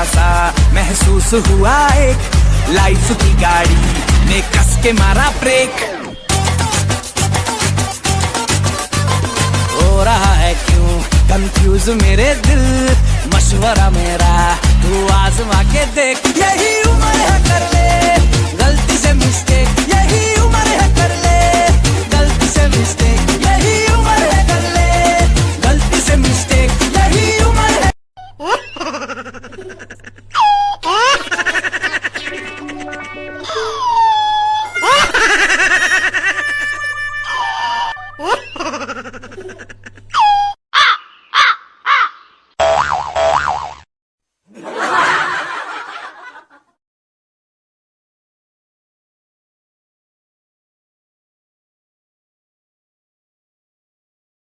सा महसूस हुआ एक लाइफ की गाड़ी में कस के मारा ब्रेक। हो रहा है क्यों कंफ्यूज मेरे दिल, मशवरा मेरा तू आजमा के देख, यही उम्र है कर ले